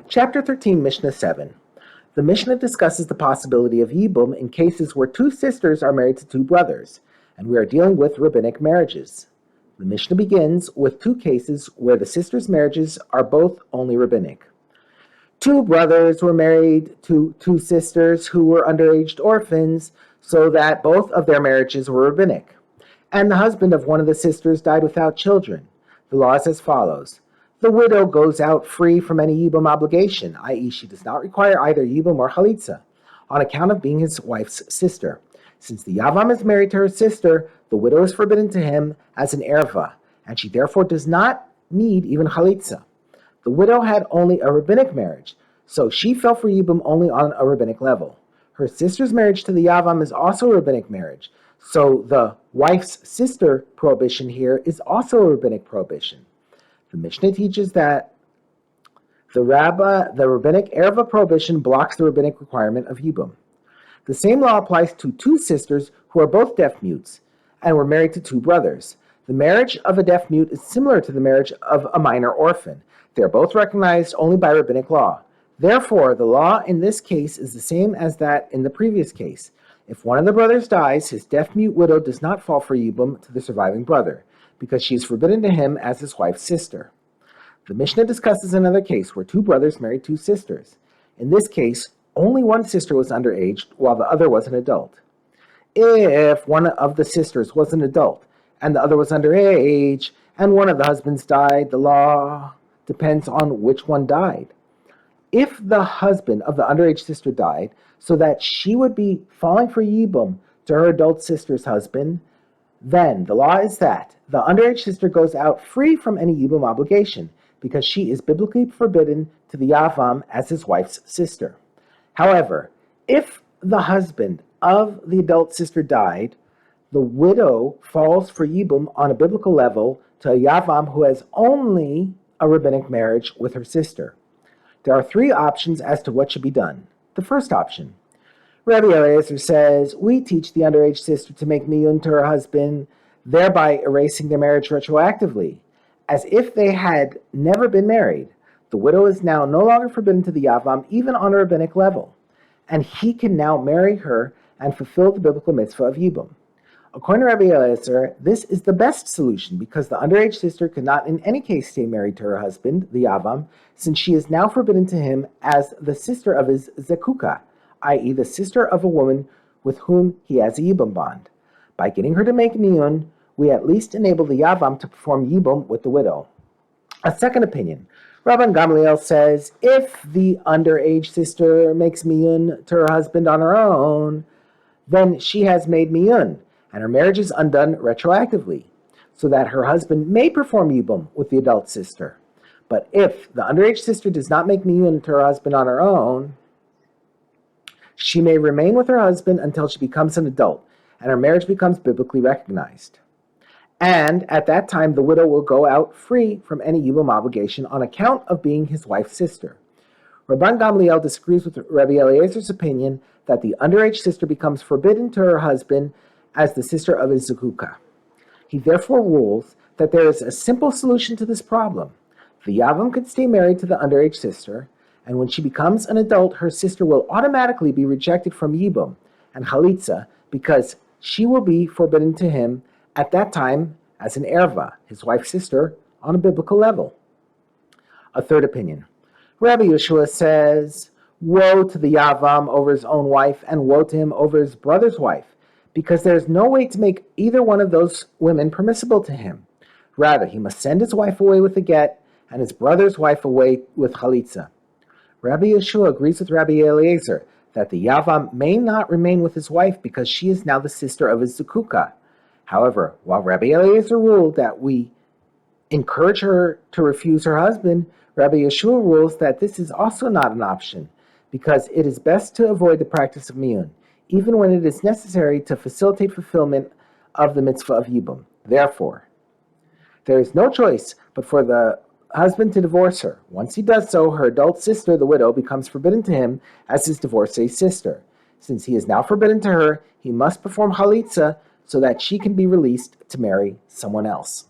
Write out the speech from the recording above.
Chapter 13, Mishnah 7. The Mishnah discusses the possibility of Yibum in cases where two sisters are married to two brothers, and we are dealing with rabbinic marriages. The Mishnah begins with two cases where the sisters' marriages are both only rabbinic. Two brothers were married to two sisters who were underaged orphans, so that both of their marriages were rabbinic. And the husband of one of the sisters died without children. The law is as follows. The widow goes out free from any Yibum obligation, i.e. she does not require either Yibum or Chalitza, on account of being his wife's sister. Since the Yavam is married to her sister, the widow is forbidden to him as an erva, and she therefore does not need even Chalitza. The widow had only a rabbinic marriage, so she fell for Yibum only on a rabbinic level. Her sister's marriage to the Yavam is also a rabbinic marriage, so the wife's sister prohibition here is also a rabbinic prohibition. The Mishnah teaches that the rabbinic erva prohibition blocks the rabbinic requirement of Yibum. The same law applies to two sisters who are both deaf mutes and were married to two brothers. The marriage of a deaf mute is similar to the marriage of a minor orphan. They are both recognized only by rabbinic law. Therefore, the law in this case is the same as that in the previous case. If one of the brothers dies, his deaf mute widow does not fall for Yibum to the surviving brother, because she is forbidden to him as his wife's sister. The Mishnah discusses another case where two brothers married two sisters. In this case, only one sister was underage while the other was an adult. If one of the sisters was an adult and the other was underage, and one of the husbands died, the law depends on which one died. If the husband of the underage sister died, so that she would be falling for Yibum to her adult sister's husband, then the law is that the underage sister goes out free from any Yibum obligation, because she is biblically forbidden to the Yavam as his wife's sister. However, if the husband of the adult sister died, the widow falls for Yibum on a biblical level to a Yavam who has only a rabbinic marriage with her sister. There are three options as to what should be done. The first option. Rabbi Eliezer says, we teach the underage sister to make miyun to her husband, thereby erasing their marriage retroactively, as if they had never been married. The widow is now no longer forbidden to the Yavam, even on a rabbinic level, and he can now marry her and fulfill the biblical mitzvah of Yibum. According to Rabbi Eliezer, this is the best solution because the underage sister could not in any case stay married to her husband, the Yavam, since she is now forbidden to him as the sister of his zekuka, i.e. the sister of a woman with whom he has a Yibum bond. By getting her to make miyun, we at least enable the Yavam to perform Yibum with the widow. A second opinion. Rabban Gamliel says, if the underage sister makes miyun to her husband on her own, then she has made miyun, and her marriage is undone retroactively, so that her husband may perform Yibum with the adult sister. But if the underage sister does not make miyun to her husband on her own, she may remain with her husband until she becomes an adult, and her marriage becomes biblically recognized. And at that time, the widow will go out free from any Yibum obligation on account of being his wife's sister. Rabban Gamliel disagrees with Rabbi Eliezer's opinion that the underage sister becomes forbidden to her husband as the sister of his zekuka. He therefore rules that there is a simple solution to this problem. The Yavam could stay married to the underage sister, and when she becomes an adult, her sister will automatically be rejected from Yibum and Chalitza because she will be forbidden to him at that time as an erva, his wife's sister, on a biblical level. A third opinion. Rabbi Yeshua says, woe to the Yavam over his own wife and woe to him over his brother's wife, because there is no way to make either one of those women permissible to him. Rather, he must send his wife away with a get and his brother's wife away with Chalitza. Rabbi Yeshua agrees with Rabbi Eliezer that the Yavam may not remain with his wife because she is now the sister of his zekuka. However, while Rabbi Eliezer ruled that we encourage her to refuse her husband, Rabbi Yeshua rules that this is also not an option, because it is best to avoid the practice of miyun, even when it is necessary to facilitate fulfillment of the mitzvah of Yibum. Therefore, there is no choice but for the husband to divorce her. Once he does so, her adult sister, the widow, becomes forbidden to him as his divorcee's sister. Since he is now forbidden to her, he must perform Chalitza so that she can be released to marry someone else.